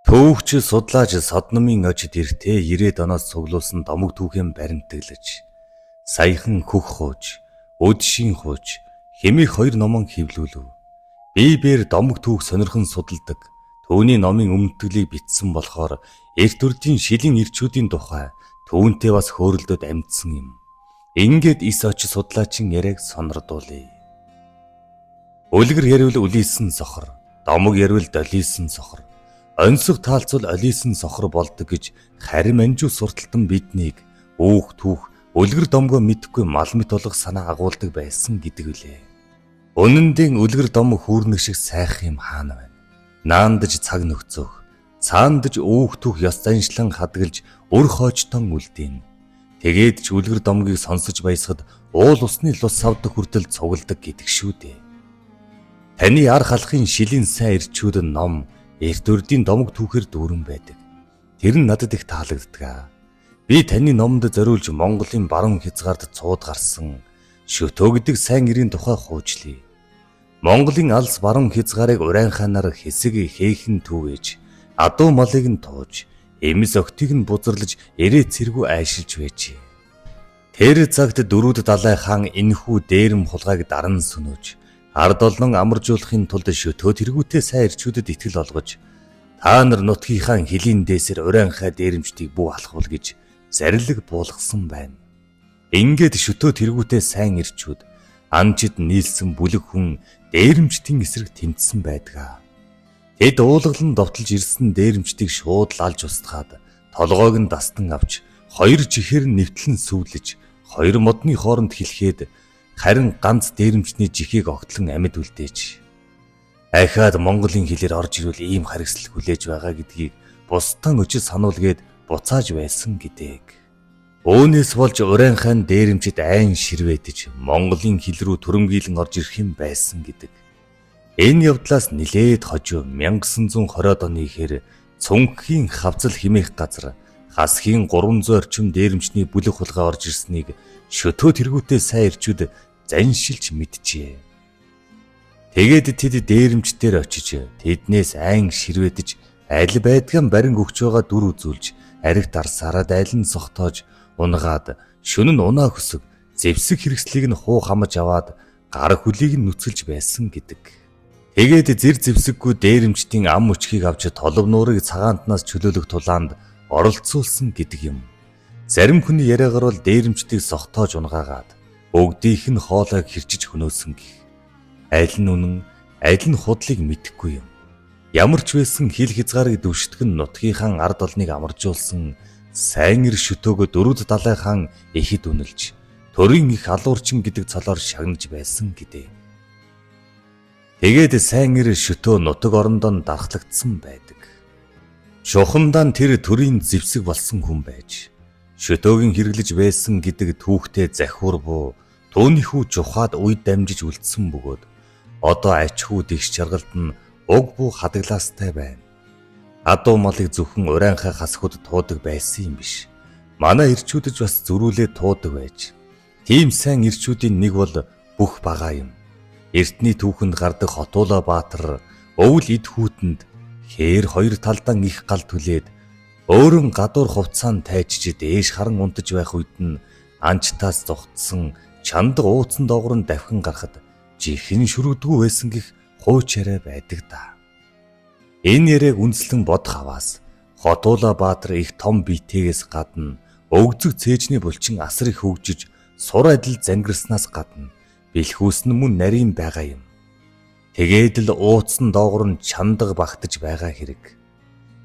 Төвөгч судлаач Содномын очид эртээ 90-ад оноос цуглуулсан домог түүхийн баримтаглаж, саяхан хөх хууч, өдшийн хууч, хэмээх хоёр номон хэвлүүлв. Библиэр домог түүх сонирхон судалдаг, түүний номын өмнөтгөлийг бичсэн болохоор эрт үеийн шилийн ирчүүдийн тухай түүнтэй бас хөөрөлдөд амьдсан юм. Ингээд ис очи судлаачийн яриаг сонирдуулъя. Үлгэр ярил үлийсэн сохор, домог ярил долийсэн сохор. Онцог таалцвал олийсэн сохор болдог гэж харим анжуу сурталтан биднийг үүх түүх үлгэр домгоо мэдхгүй мал мэт болгох санаа агуулдаг байсан гэдэг үлээ. Үнэндээ үлгэр домог хүүрнэг шиг сайх юм хаана байна? Наандаж цаг нөхцөх, цаандаж үүх түүх ёс заншлан хадгалж өр хоочтон үлдээн. Тэгээд ч үлгэр домгийг сонсож баясгад уул усны лус савдаг хүртэл цугладаг гэдэг шүү дээ. Таны ар халахын шилийн сайн ирчүүд ном эрт үеийн домог түүхээр дүүрэн байдаг. Тэр нь надад их таалагддаг. Би таны номонд зориулж Монголын баруун хязгаард цууд гарсан шөтөө гэдэг сайн ирийн тухай хуужлаа. Монголын алс баруун хязгаарыг урайханаар хэсэг хээхэн түүгэж, адуу малыг нь тууж, эмс өгтийг нь бузарлаж эрээ цэргүү айшилж байжээ. Тэр цагт дөрүүд далай хаан энэхүү дээрэм хулгайг даран сүнөж ард олон амаржуулахын тулд шөтөө тэргүүтээ сайн ирчүүдэд итгэл олгож та нар нутгийнхаа хилийн дээсэр урайхаа дээрэмчдийг бүү алхвал гэж зарлиг буулгасан байна. Ингээд шөтөө тэргүүтээ сайн ирчүүд анчид нийлсэн бүлэг хүн дээрэмчдийн эсрэг тэмцсэн байдаг. Тэд уулгалан довтолж ирсэн дээрэмчдийг шууд алж устгаад толгойг нь дастан авч хоёр жихээр нэвтлэн сүвлэж хоёр модны хооронд хэлхээд харин ганц дээрэмчний жихийг огтлон амьд үлдээж ахаад Монголын хэлээр орж ирвэл ийм харгислал хүлээж байгаа гэдгийг бусдан өчид сануулгээд буцааж байсан гэдэг. Үүнээс болж урайхан дээрэмчид айн ширвэдэж Монголын хэл рүү төрөмгийлэн орж ирэх юм байсан гэдэг. Энэ явдлаас нилээд хожуу 1920-ад оны ихэр цүнхийн хавцал химээх газар хасхийн 300 орчим дээрэмчний бүлэг хулгай орж ирснийг шөтөө тэргүүтээ сайн ирчүүд заншилж мэджээ. Тэгээд тэд дээрэмчдэр очиж тэднээс айн ширвэдэж аль байдган барин өгч байгаа дүр үзүүлж аригт арсараад аль нь сохтоож унгаад шөнө нь унаа хөсөг зэвсэг хэрэгслийг нь хуу хамаж аваад гар хөлийг нь нүцгэлж байсан гэдэг. Тэгээд зэр зэвсэггүй дээрэмчдийн ам өчхийг авч толов нуурыг цагаантнаас чөлөөлөх тулаанд оролцуулсан гэдэг юм. Зарим хүний яриагаар бол дээрэмчдийг сохтоож унгаагаад бүгдийнх нь хоолойг хэрчиж хөнөөсөн гэх. Аль нь үнэн, аль нь худлыг мэдэхгүй юм. Ямар ч байсан хил хязгаарыг дэвштгэн нутгийнхаа ард олныг амаржуулсан сайн ир шөтөөгөө дөрүүд далай хаан ихэд үнэлж төрийн их алуурчин гэдэг цолоор шагнаж байсан гэдэг. Тэгээд сайн ир шөтөө нутаг орондоо дархлагдсан байдаг. Шухамдаа тэр төрийн зэвсэг болсон хүн байж шөтөөгийн хэрэглэж байсан гэдэг түүхтэй захиур буу түүний хүү жухаад үйд дамжиж үлдсэн бөгөөд одоо ач хүү дэгш жаргалд нь уг буу хадаглаастай байна. Адуу малыг зөвхөн урайхаа хасхууд туудаг байсан юм биш. Манай ирчүүдж бас зөрүүлээ туудаг байж. Тийм сайн ирчүүдийн нэг бол бүх бага юм. Эртний түүхэнд гардаг Хотуула Баатар өвөл эд хүүтэнд хээр хоёр талдан их гал түлээд өөрөн гадуур хувцаанд тайчиж дээш харан унтаж байх үед нь анчтаас зогтсон чандаг ууцсан доогор нь давхин гарахад жихэн шүрэгдгүй байсан гэх хууч яриа байдаг да. Энэ яриаг үнслэн бод хаваас Хотуула Баатар их том биетэйгээс гадна өвгзөг цээжний булчин асар их хөгжиж сур адил зангирснаас гадна бэлхүүс нь мөн нарийн байгаа юм. Тэгээд л ууцсан доогор нь чандаг багтаж байгаа хэрэг.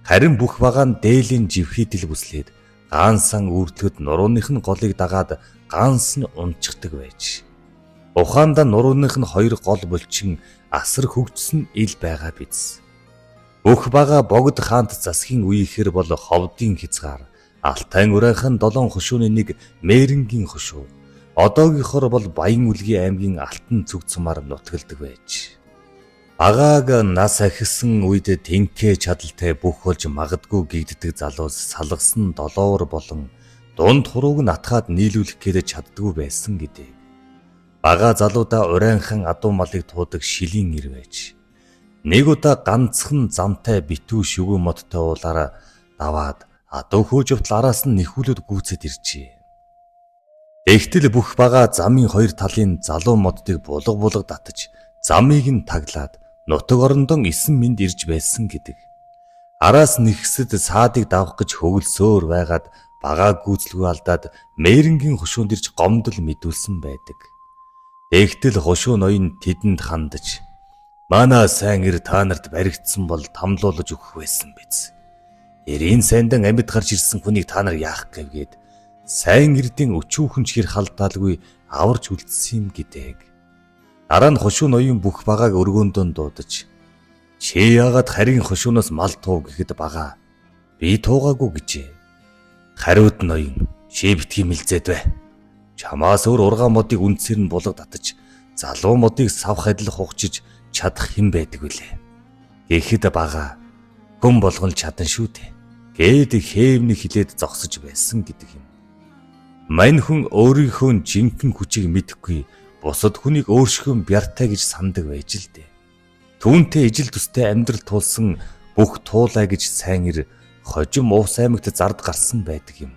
Харин бүх бага нь дээлийн живхийдэл бүслээд гаансан үртлэхэд нурууных нь голыг дагаад ганс нь унчдаг байж. Ухаандаа нурууных нь хоёр гол булчин асар хөгжсөн ил байгаа биз. Бүх бага богд хаант засгийн үеийнхэр бол ховдын хязгаар, Алтай урайхан 7 хушууны нэг Мээрэнгийн хушуу. Одоогийнхоор бол Баян Үлгийн аймгийн Алтан цүг цумаар нутгалдаг байж. Агааг нас ахисан үед тэнхээ чадалтай бүх болж магадгүй гэгддэг залуус салгасан долоовор болон дунд хурууг нь атгаад нийлүүлэх гээд чаддгүй байсан гэдэг. Бага залуудаа урайхан адуу малыг туудаг шилийн ир байж. Нэг удаа ганцхан замтай битүү шүгэн модтой уулаараа даваад адуу хөөжөвтл араас нь нэхүүлүүд гүйцэд иржээ. Тэгтэл бүх бага замын хоёр талын залуу моддыг булга татаж замыг нь таглаад нутаг орондон 9 минут ирж байсан гэдэг. Араас нэгсэд саадыг давах гэж хөвөлсөөр байгаад бага гүйцэлгүй алдаад мээрэнгийн хушуунд ирж гомдол мэдүүлсэн байдаг. Тэгтэл хушуу ноён тэдэнд хандаж "Манай сайн ир та нарт баригдсан бол тамлуулж өгөх байсан биз. Эрийн сайндан амьд гарч ирсэн хүнийг та нар яах гэвгээд сайн ирдийн өчүүхэн чихэр халдаалгүй аварч үлдсэн юм" гэдэг. Дараа нь хушуу ноён бүх багааг өргөөндөө дуудаж "Чи яагаад харийн хушуунаас мал туу гэхэд бага би туугаагүй" гэжээ. Хариуд ноён "Чи битгий мэлзээд бай. Чамаас өөр ургаан модыг үндсээр нь булга татаж залуу модыг савх адил хугчиж чадах хэн байдаг вүлээ. Гэхэд бага "Хүн болгон чадан шүү дээ" гээд хээвний хилээд зогсож байсан гэдэг юм. Мань хүн өөрийнхөө жинхэнэ хүчийг мэдэхгүй бусад хүнийг өөршгөн бяртай гэж сандаг байж л дээ. Түүнтэй ижил төстэй амьдрал туулсан бүх туулай гэж сайн ир хожим уус аймагт зард гарсан байдаг юм.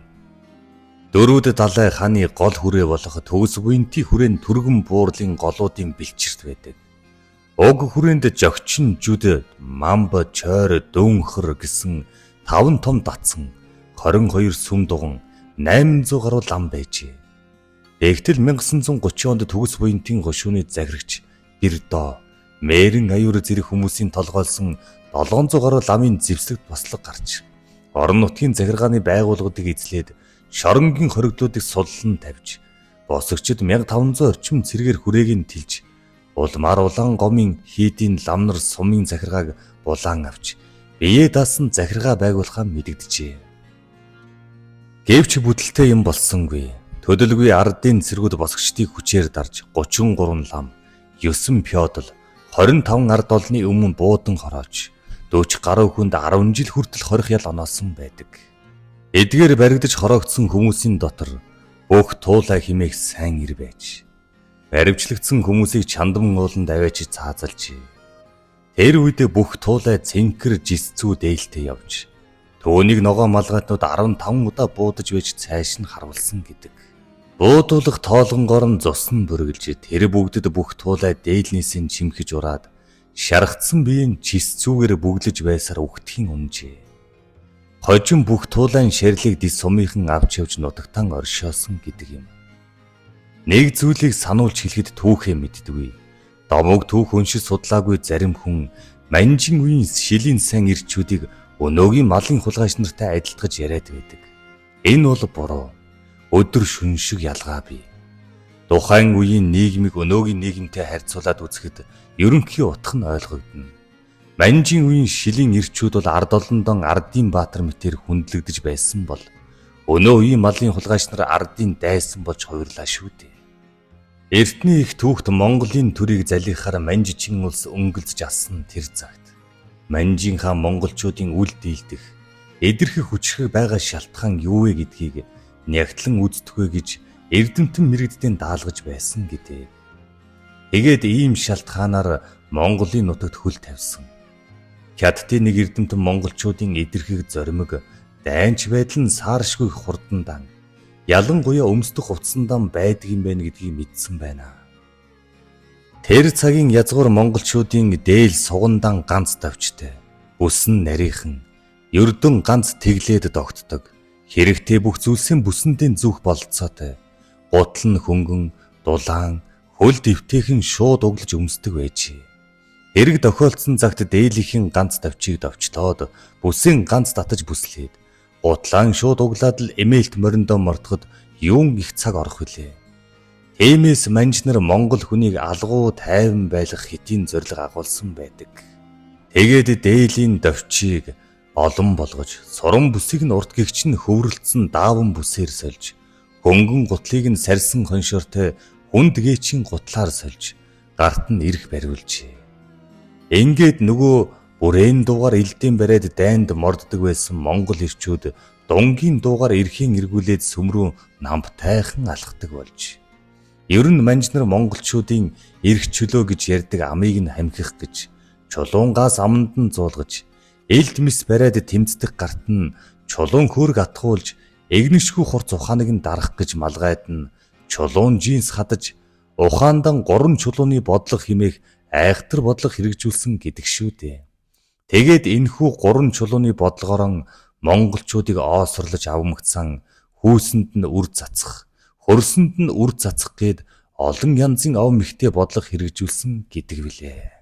Дөрвөд далай хааны гол хүрээ болох төгс буянти хүрээнд түргэн буурлын голуудын бэлчирт байдаг. Уг хүрээнд жогчин жүд, мамб, чойр, дүүнхэр гэсэн 5 том датсан 22 сүм дуган 800 гаруй лам байжээ. Тэгтэл 1930 онд төгс буянтын хошууны захирагч Бирдо мээрэн аюур зэрэг хүмүүсийн толгойлсон 700 гаруй ламын зэвсэгт бослог гарч орон нутгийн захиргааны байгууллагуудыг эзлээд шоронгийн хоригдлуудыг суллан тавьж босогчд 1500 орчим цэргээр хүрээг нь тэлж улмаар улаан гомын хийдийн ламнар сумын захиргааг булаан авч бие даасан захиргаа байгуулахаа мэдэгджээ. Гэвч бүдэлтэй юм болсонгүй. Төдөлгүй ардын цэргүүд босгочдыг хүчээр дарж 33 лам, 9 пёдл, 25 ард олны өмнө буудан хороож 40 гаруй хүнд 10 жил хүртэл хорих ял оноосон байдаг. Эдгээр баригдаж хороогдсон хүмүүсийн дотор бүх туулай химээх сайн ир байж баривчлагдсан хүмүүсийг чандман ууланд аваач цаазалж. Тэр үед бүх туулай цэнхэр жисцүү дээлтэй явж түүнийг ногоо малгайтнууд 15 удаа буудаж байж цайш нь харуулсан гэдэг. Буудуулах тоолгонгоор нь цус нь бүргэлж тэр бүгдэд бүх туулай дээлнээс нь чимхэж ураад шаргацсан биеийн жисцүүгээр бүглэж байсаар үхтхийн унжээ. Хожим бүх туулайн шэрлийг дис сумынхан авч явж нутагтан оршоосон гэдэг юм. Нэг зүйлийг сануулж хэлэхэд түүхээ мэддэггүй. Домог түүх өншөд судлаагүй зарим хүн манжин үеийн шилийн сайн ирчүүдийг өнөөгийн малын хулгайч нартай адилтгаж яриад байдаг. Энэ бол буруу. Өдөр шөнө шиг ялгаа бий. Тухайн үеийн нийгмийг өнөөгийн нийгэмтэй харьцуулаад үзэхэд ерөнхий утга нь ойлгогдно. Манжин үеийн шилийн ирчүүд бол ард олондон ардын баатар мэтээр хүндлэгдэж байсан бол өнөө үеийн малын хулгайч нар ардын дайсан болж хувирлаа шүү дээ. Эртний их түүхт Монголын төрийг залихаар Манжичин улс өнгөлж асан тэр цагт Манжин хаан монголчуудын үл дийлдэх, эдэрхэх хүчрэх байгаа шалтгаан юу вэ гэдгийг нягтлан үздэг вэ гэж эрдэмтэн мэрэгддийн даалгаж байсан гэдэг. Тэгээд ийм шалтгаанаар Монголын нутагт хөл тавьсан. Хятадын нэг эрдэмтэн монголчуудын эдэрхэх зоримог дайнч байдал нь сааршгүй хурдандан ялангуяа өмсдөх хувцсандан байдаг юм байна гэдгийг мэдсэн байна. Тэр цагийн язгуур монголчуудын дээл сугандан ганц тавчтай, бүсэн нарийнхан, ердөн ганц тэглээд догтдог, хэрэгтэй бүх зүйлсийн бүсэндээ зүөх бололцоотой, гутал нь хөнгөн, дулаан, хөл дэвтэйхэн шууд углаж өмсдөг байжээ. Хэрэг тохиолдсон цагт дээлийнхэн ганц тавчийг довчлоод, бүсийн ганц татаж бүслээд, гутлаан шууд углаад л эмээлт мориндоо мортоход юун их цаг орох вүлээ. Тиймээс манжнар Монгол хүнийг алгуу тайван байлгах хэтийн зориг агуулсан байдаг. Тэгээд дээлийн довчийг олон болгож, суран бүсийг нь урт гэгч нь хөврөлдсөн дааван бүсээр сольж, хөнгөн гутлыг нь сарьсан хоншортой хүнд гээчийн гутлаар сольж, гарт нь ирэх бариулжээ. Ингээд нөгөө бүрээн дуугаар элдийн бариад дайнд морддог байсан монгол ирчүүд дунгийн дуугаар эрхийн эргүүлээд сүмрүү намтайхан алхдаг болж. Ер нь манжнар монголчуудын эрх чөлөө гэж ярьдаг амийг нь хамхих гэж Чулуунгаас аманд нь зуулгаж, элд мис бариад тэмцдэг гарт нь чулуун хөрг атгуулж, эгнэшгүй хурц ухааныг нь дарах гэж малгайд нь чулуун жинс хадаж, ухаандан 3 чулууны бодлого химээх айхтар бодлого хэрэгжүүлсэн гэдэг шүү дээ. Тэгээд энэхүү 3 чулууны бодлогоор монголчуудыг оосрлож авмагцсан хүүсэнд нь үр цацах, хөрсөнд нь үр цацах гээд олон янзын ов мэгтэй бодлого хэрэгжүүлсэн гэдэг билээ.